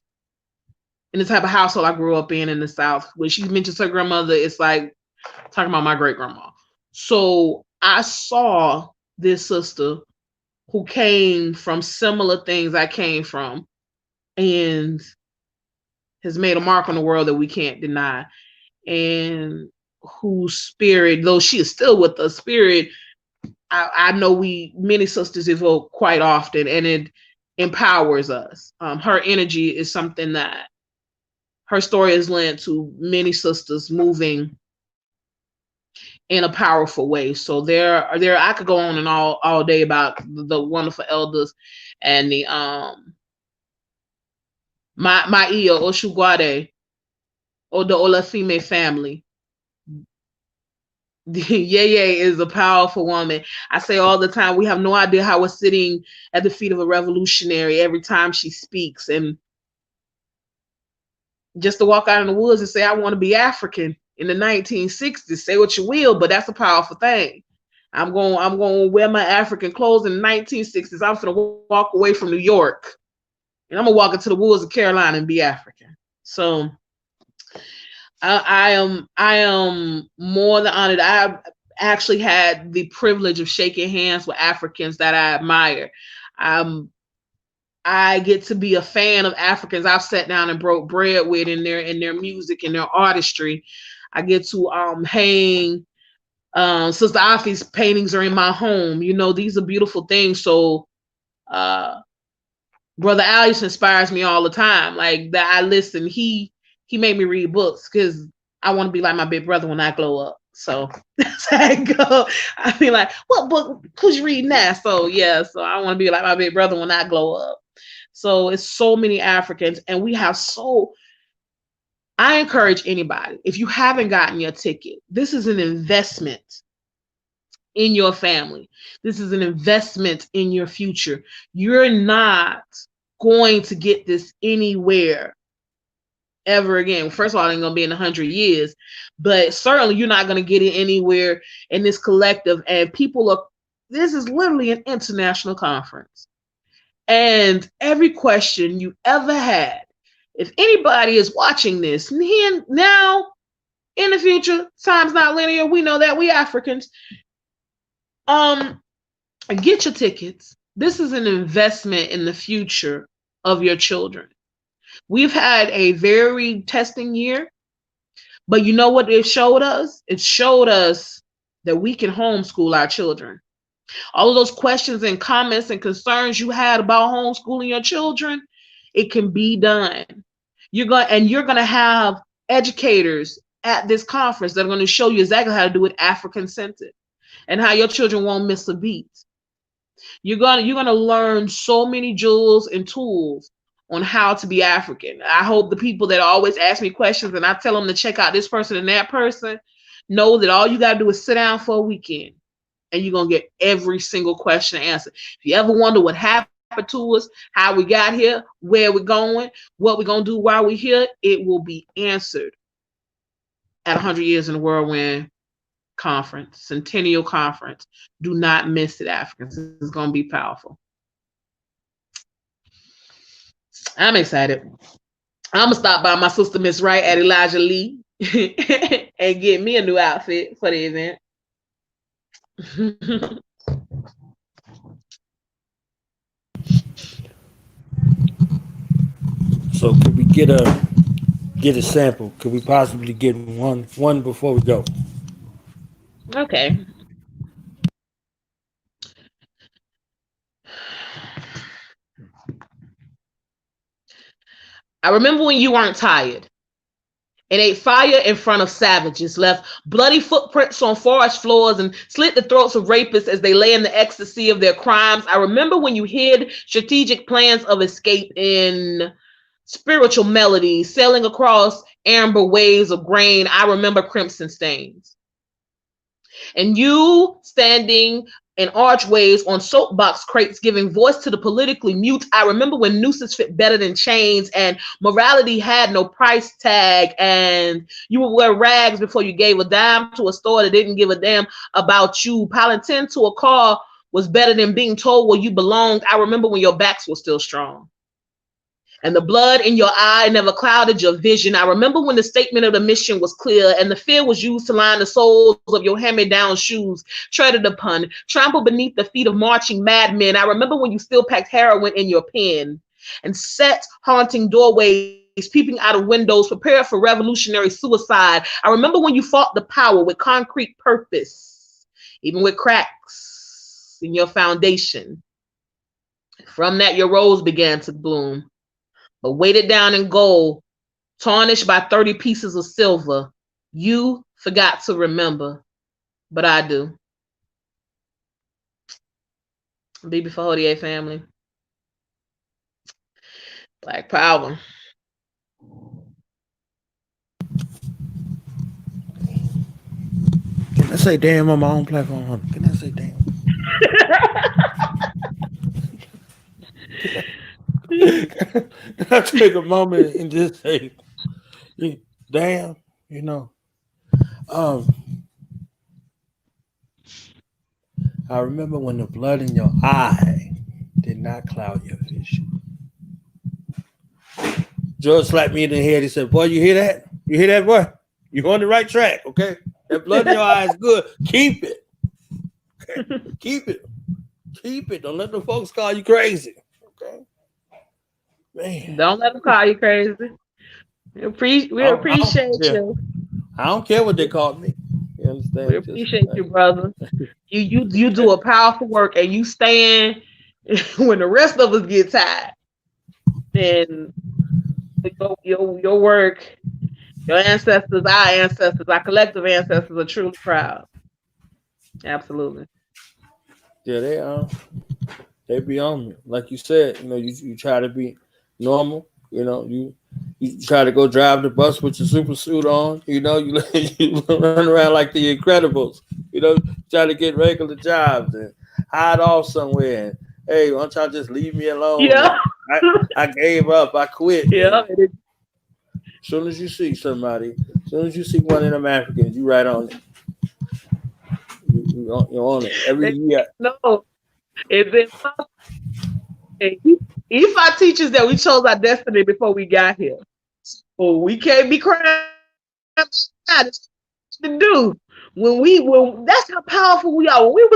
in the type of household I grew up in the South, when she mentions her grandmother, it's like talking about my great grandma. So I saw this sister who came from similar things I came from and has made a mark on the world that we can't deny. And whose spirit, though she is still with us, spirit, I know many sisters evoke quite often, and it empowers us. Her energy is something that her story has led to many sisters moving in a powerful way. So there I could go on and all day about the wonderful elders and the my Iyo Oshugwade or the Olafime family. Yeye is a powerful woman. I say all the time, we have no idea how we're sitting at the feet of a revolutionary every time she speaks. And just to walk out in the woods and say, I want to be African in the 1960s, say what you will, but that's a powerful thing. I'm going to wear my African clothes in the 1960s. I'm going to walk away from New York, and I'm going to walk into the woods of Carolina and be African. So I am more than honored. I actually had the privilege of shaking hands with Africans that I admire. I get to be a fan of Africans I've sat down and broke bread with in their music and their artistry. I get to hang. Sister Afi's paintings are in my home. You know, these are beautiful things. So Brother Alice inspires me all the time. Like that, I listen. He made me read books because I want to be like my big brother when I grow up. So that's how I go. I be like, what book could you read now? So yeah, so I want to be like my big brother when I grow up. So it's so many Africans, and we have I encourage anybody, if you haven't gotten your ticket, this is an investment in your family. This is an investment in your future. You're not going to get this anywhere ever again. First of all, it ain't going to be in 100 years, but certainly you're not going to get it anywhere in this collective. And this is literally an international conference. And every question you ever had, if anybody is watching this now, in the future, time's not linear. We know that we Africans. Get your tickets. This is an investment in the future of your children. We've had a very testing year, but you know what it showed us? It showed us that we can homeschool our children. All of those questions and comments and concerns you had about homeschooling your children, it can be done. You're going to have educators at this conference that are going to show you exactly how to do it African-centered and how your children won't miss a beat. You're going to learn so many jewels and tools on how to be African. I hope the people that always ask me questions and I tell them to check out this person and that person know that all you got to do is sit down for a weekend and you're going to get every single question answered. If you ever wonder what happened to us, how we got here, where we're going, what we're going to do while we're here, it will be answered at 100 Years in the Whirlwind Conference, Centennial Conference. Do not miss it, Africans. It's going to be powerful. I'm excited. I'm going to stop by my sister Miss Wright at Elijah Lee and get me a new outfit for the event. So could we get a sample? Could we possibly get one before we go? Okay. I remember when you weren't tired and ate fire in front of savages, left bloody footprints on forest floors, and slit the throats of rapists as they lay in the ecstasy of their crimes. I remember when you hid strategic plans of escape in spiritual melodies, sailing across amber waves of grain. I remember crimson stains. And you standing in archways on soapbox crates, giving voice to the politically mute. I remember when nooses fit better than chains and morality had no price tag, and you would wear rags before you gave a dime to a store that didn't give a damn about you. Piling 10 to a car was better than being told where you belonged. I remember when your backs were still strong and the blood in your eye never clouded your vision. I remember when the statement of the mission was clear and the fear was used to line the soles of your hand-me-down shoes, treaded upon, trampled beneath the feet of marching madmen. I remember when you still packed heroin in your pen and sat haunting doorways, peeping out of windows, prepared for revolutionary suicide. I remember when you fought the power with concrete purpose, even with cracks in your foundation. From that, your rose began to bloom, but weighted down in gold, tarnished by 30 pieces of silver. You forgot to remember, but I do. Bibi Fahodie family. Black power. Can I say damn on my own platform? Can I say damn? Can I take a moment and just say, damn, you know? I remember when the blood in your eye did not cloud your vision. George slapped me in the head. He said, "Boy, you hear that? You hear that, boy? You're on the right track, okay? That blood in your eye is good. Keep it. Okay? Keep it. Keep it. Don't let the folks call you crazy. Okay? Man. Don't let them call you crazy. We appreciate you. I don't care what they call me. You understand? We appreciate you, brother. You do a powerful work, and you stand when the rest of us get tired. And your work, your ancestors, our collective ancestors are truly proud. Absolutely. Yeah, they be on me. Like you said, you try to be normal. You try to go drive the bus with your super suit on. You run around like the Incredibles. Try to get regular jobs and hide off somewhere. And, hey, why don't y'all just leave me alone? Yeah. I gave up. I quit. Yeah. As soon as you see somebody, as soon as you see one of them Africans, you right on it. You're on it every year. No, it's impossible. If teaches that we chose our destiny before we got here, so we can't be crying. That's to do when that's how powerful we are. When we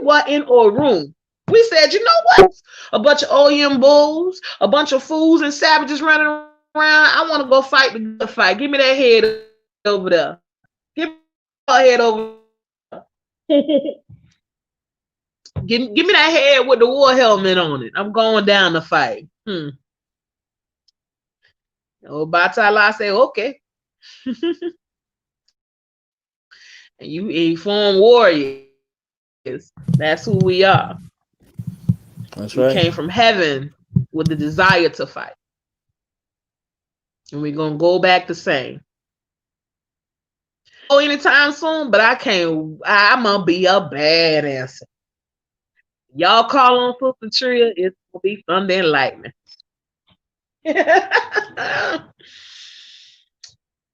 were in a room, we said, you know what? A bunch of OEM bulls, a bunch of fools and savages running around. I want to go fight the good fight. Give me that head over there. Give me that head over there. Give me that head with the war helmet on it. I'm going down to fight. Batala say, okay. And you form warriors. That's who we are. That's we right. Came from heaven with the desire to fight. And we're going to go back the same. Oh, anytime soon, but I'm going to be a badass. Y'all call on Sista Tria, it's going to be thunder and lightning.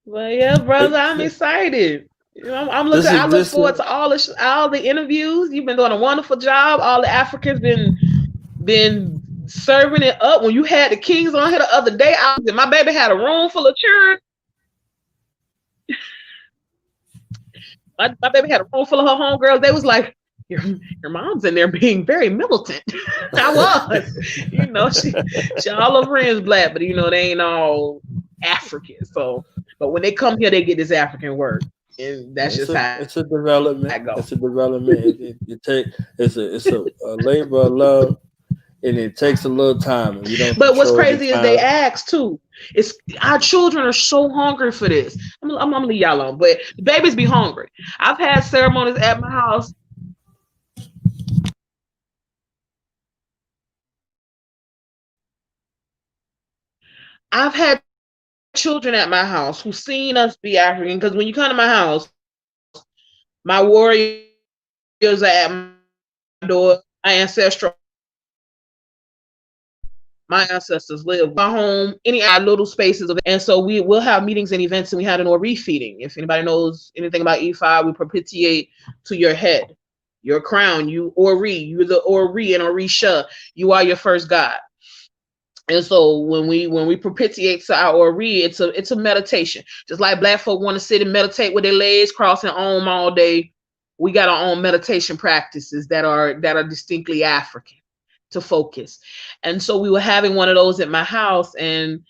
Well, yeah, brother, I'm excited. I look forward to all the interviews. You've been doing a wonderful job. All the Africans been serving it up. When you had the kings on here the other day, my baby had a room full of children. My baby had a room full of her homegirls. They was like, your mom's in there being very militant. I was. She all her friends black, but they ain't all African. So, but when they come here, they get this African word. And that's it's how it's a development. It's a development. It's a labor of love, and it takes a little time. And you don't. But what's crazy is they ask too. It's our children are so hungry for this. I'm gonna leave y'all alone, but the babies be hungry. I've had ceremonies at my house. I've had children at my house who seen us be African, because when you come to my house, my warriors are at my door. My ancestors live my home, any little spaces of it. And so we'll have meetings and events, and we had an Ori feeding. If anybody knows anything about Ifa, we propitiate to your head, your crown, you Ori, you're the Ori and Orisha, you are your first god. And so when we propitiate to our Ori, it's a meditation. Just like black folk want to sit and meditate with their legs crossing Om all day, we got our own meditation practices that are distinctly African to focus. And so we were having one of those at my house, and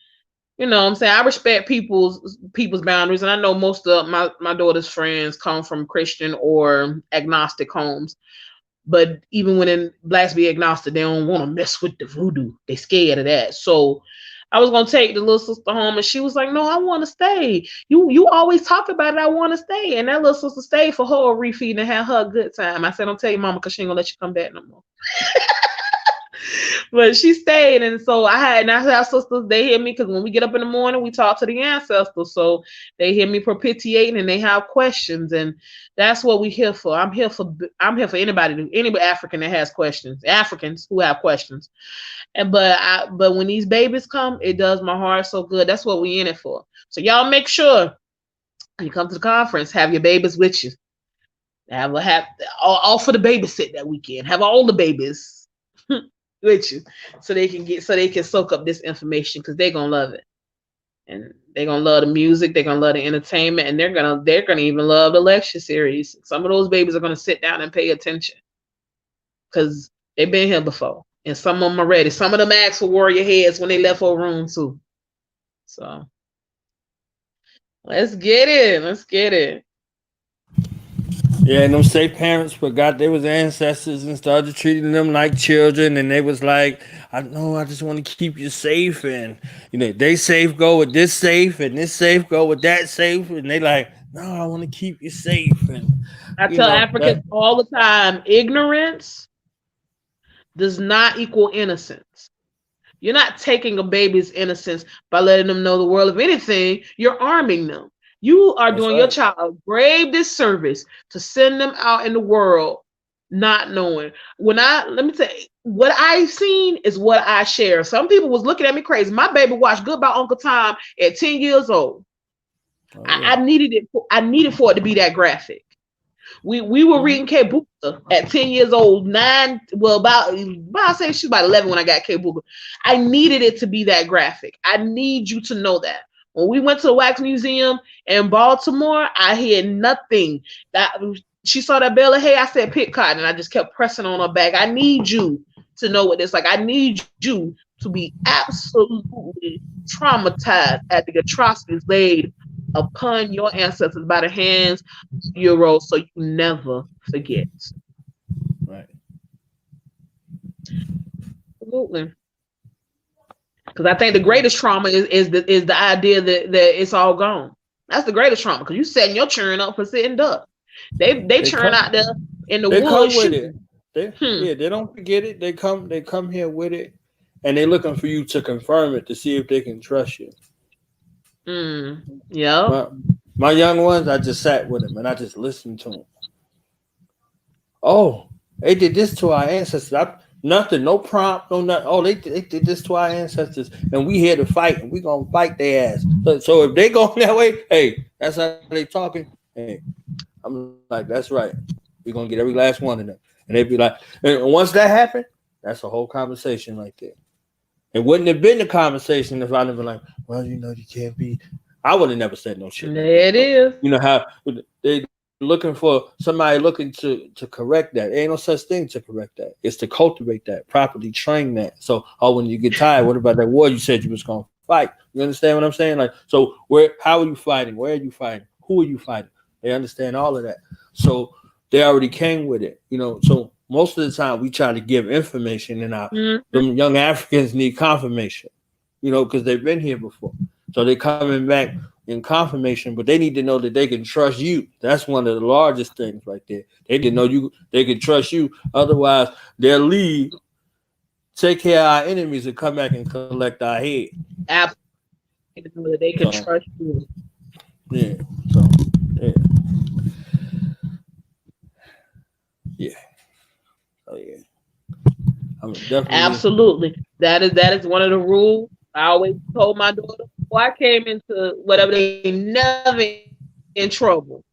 I'm saying, I respect people's boundaries, and I know most of my daughter's friends come from Christian or agnostic homes. But even when blacks be agnostic, they don't want to mess with the voodoo. They scared of that. So I was gonna take the little sister home, and she was like, "No, I want to stay. You always talk about it. I want to stay." And that little sister stayed for her refeeding and had her a good time. I said, "Don't tell your mama, because she ain't gonna let you come back no more." But she stayed, and so I have sisters. They hear me, because when we get up in the morning, we talk to the ancestors. So they hear me propitiating, and they have questions, and that's what we're here for. I'm here for anybody African that has questions, Africans who have questions. But when these babies come, it does my heart so good. That's what we in it for. So y'all make sure you come to the conference, have your babies with you. Have all for the babysit that weekend. Have all the babies with you, so they can soak up this information, because they're gonna love it, and they're gonna love the music, they're gonna love the entertainment, and they're gonna even love the lecture series. Some of those babies are gonna sit down and pay attention, because they've been here before, and some of them are ready. Some of them asked for warrior heads when they left for a room too. So let's get it. Let's get it. Yeah, and them safe parents forgot they was ancestors and started treating them like children, and they was like, I know, I just want to keep you safe, and they safe go with this safe, and this safe go with that safe, and they like, no, I want to keep you safe. And I tell Africans all the time, ignorance does not equal innocence. You're not taking a baby's innocence by letting them know the world. If anything, you're arming them. You are doing your child a grave disservice to send them out in the world not knowing. Let me tell you, what I've seen is what I share. Some people was looking at me crazy. My baby watched Goodbye Uncle Tom at 10 years old. Oh, yeah. I needed for it to be that graphic. We were reading K-Buka at 10 years old, I say she was about 11 when I got K-Buka. I needed it to be that graphic. I need you to know that. When we went to the Wax Museum in Baltimore, I heard nothing. That she saw that bale of hay, I said, pick cotton, and I just kept pressing on her back. I need you to know what it's like. I need you to be absolutely traumatized at the atrocities laid upon your ancestors by the hands of Euros, so you never forget. Right. Absolutely. Because I think the greatest trauma is the idea that it's all gone. That's the greatest trauma, because you setting your churn up for sitting duck. They churn out there in the woods. Come with it. They don't forget it. They come here with it, and they're looking for you to confirm it to see if they can trust you. Yeah. My young ones, I just sat with them and I just listened to them. Oh, they did this to our ancestors. Nothing, no prompt, no nothing. Oh, they did this to our ancestors, and we here to fight, and we gonna fight their ass. So if they going that way, hey, that's how they talking. Hey, I'm like, that's right. We're gonna get every last one of them, and they be like, and once that happened, that's a whole conversation right there. It wouldn't have been a conversation if I'd have been like, well, you can't be. I would have never said no shit. There it is. You know how they looking for somebody looking to correct that. There ain't no such thing to correct that. It's to cultivate that, properly train that. So, when you get tired, what about that war you said you was gonna fight? You understand what I'm saying? Like, so how are you fighting? Where are you fighting? Who are you fighting? They understand all of that. So they already came with it. So most of the time we try to give information, and them young Africans need confirmation. Because they've been here before. So they're coming back in confirmation, but they need to know that they can trust you. That's one of the largest things right there. They can know they can trust you. Otherwise, they'll leave, take care of our enemies, and come back and collect our head. Absolutely. They can trust you. Yeah. So, yeah. Yeah. Oh, yeah. Absolutely. That is one of the rules. I always told my daughter before I came into whatever, they never in trouble.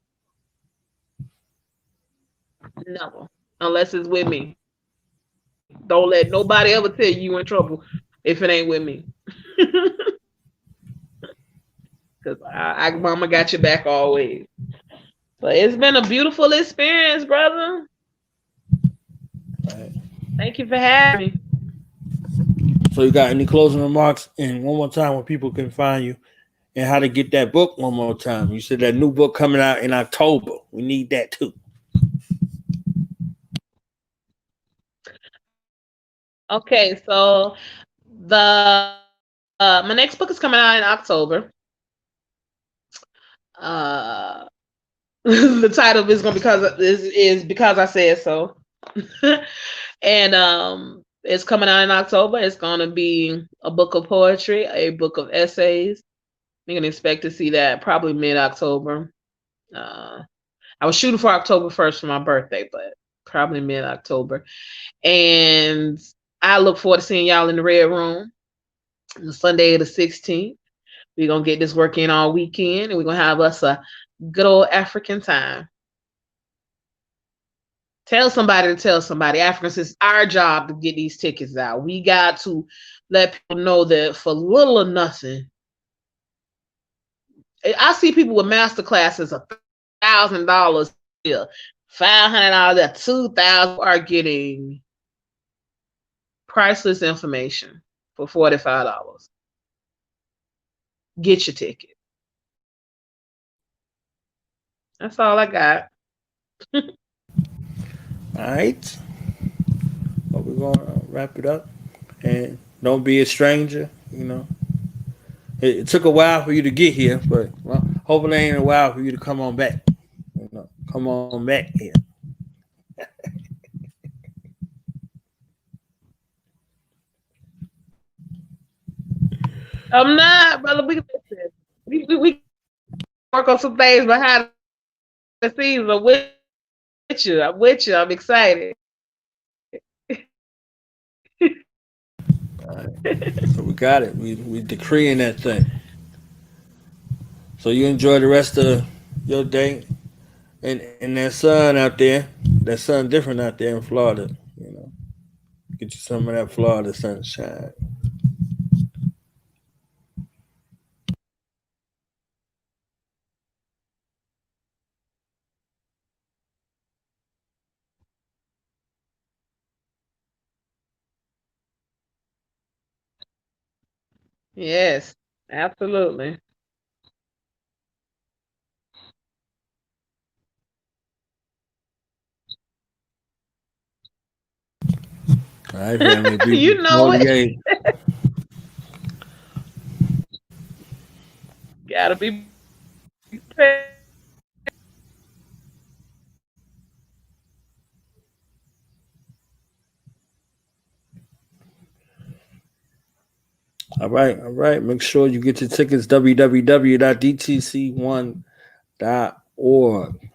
Never. Unless it's with me. Don't let nobody ever tell you in trouble if it ain't with me. Because Mama got your back always. But it's been a beautiful experience, brother. Right. Thank you for having me. So you got any closing remarks? And one more time, where people can find you and how to get that book one more time. You said that new book coming out in October. We need that too. Okay, so my next book is coming out in October. The title is because I said so. And it's coming out in October. It's going to be a book of poetry, a book of essays. You can expect to see that probably mid-October. I was shooting for October 1st for my birthday, but probably mid-October. And I look forward to seeing y'all in the Red Room on Sunday the 16th. We're going to get this work in all weekend, and we're going to have us a good old African time. Tell somebody to tell somebody. Africans, it's our job to get these tickets out. We got to let people know that for little or nothing. I see people with master classes of $1,000 here, $500, $2,000 are getting priceless information for $45. Get your ticket. That's all I got. All right. Well, we're gonna wrap it up, and don't be a stranger. You know, it took a while for you to get here, but well, hopefully it ain't a while for you to come on back. You know, come on back here. I'm not, brother. We work on some things behind the scenes. I'm with you. I'm with you. I'm excited. All right. So we got it. We decreeing that thing. So you enjoy the rest of your day, and that sun out there. That sun different out there in Florida. You know, get you some of that Florida sunshine. Yes, absolutely. All right, family. You know it. Gotta be prepared. All right. Make sure you get your tickets. www.dtc1.org.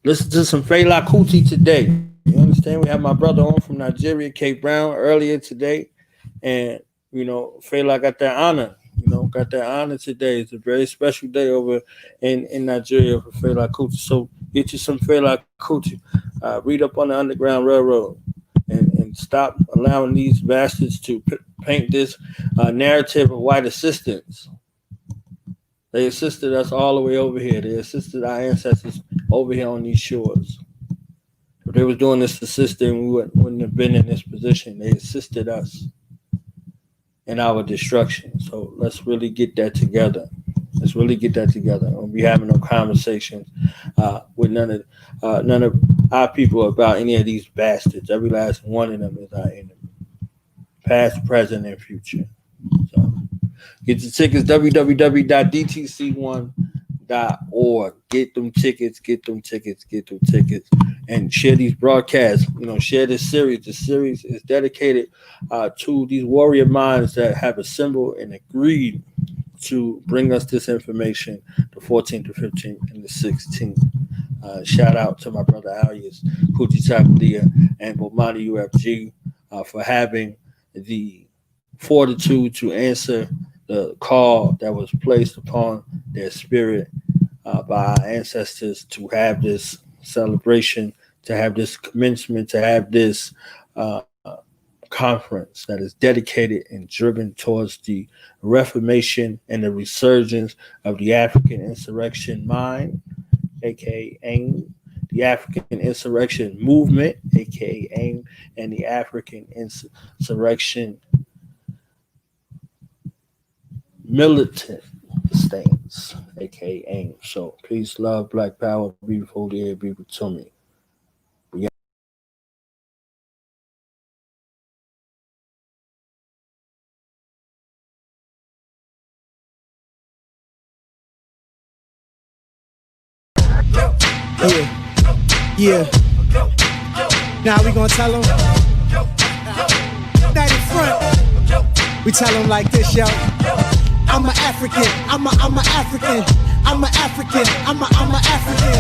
Listen to some Fela Kuti today. You understand? We have my brother on from Nigeria, Cape Brown, earlier today, and you know, Fela got that honor. You know, got that honor today. It's a very special day over in Nigeria for Fela Kuti. So get you some Fela Kuti. Read up on the Underground Railroad. And stop allowing these bastards to paint this narrative of white assistance. They assisted us all the way over here. They assisted our ancestors over here on these shores. If they was doing this to sister, we wouldn't have been in this position. They assisted us in our destruction. So let's really get that together. We'll be having no conversations with none of our people about any of these bastards. Every last one of them is our enemy, past, present, and future. So get your tickets, www.dtc1.org. Get them tickets, and share these broadcasts. You know, share this series. The series is dedicated to these warrior minds that have assembled and agreed to bring us this information the 14th, the 15th, and the 16th. Shout out to my brother Alias, Sista Tria, and Bomani UFG for having the fortitude to answer the call that was placed upon their spirit by our ancestors to have this celebration, to have this commencement, to have this conference that is dedicated and driven towards the reformation and the resurgence of the African insurrection mind, aka AIM, the African insurrection movement, aka AIM, and the African insurrection militant stance, aka AIM. So peace, love, black power, beautiful, dear, beautiful to me. Yeah. Now we gonna tell them. That in front. We tell them like this, yo. I'm an African. I'm a African. I'm an African. I'm a African.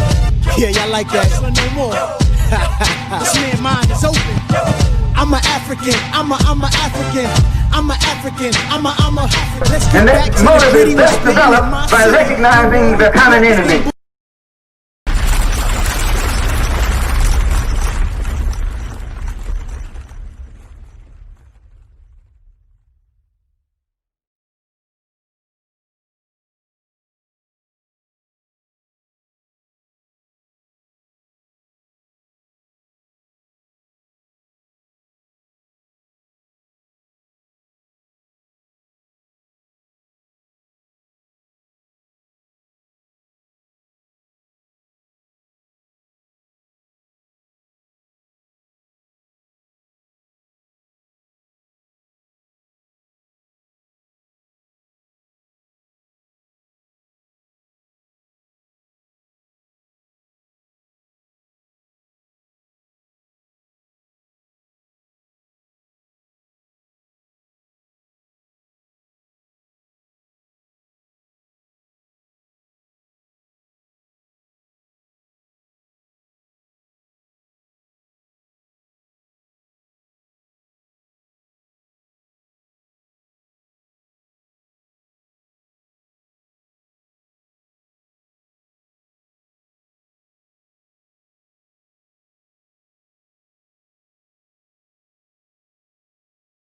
Yeah, y'all like that? No more. This man's mind is open. I'm an African. I'm a African. I'm an African. I'm a. Let's get back to the motive is best developed by recognizing the common enemy.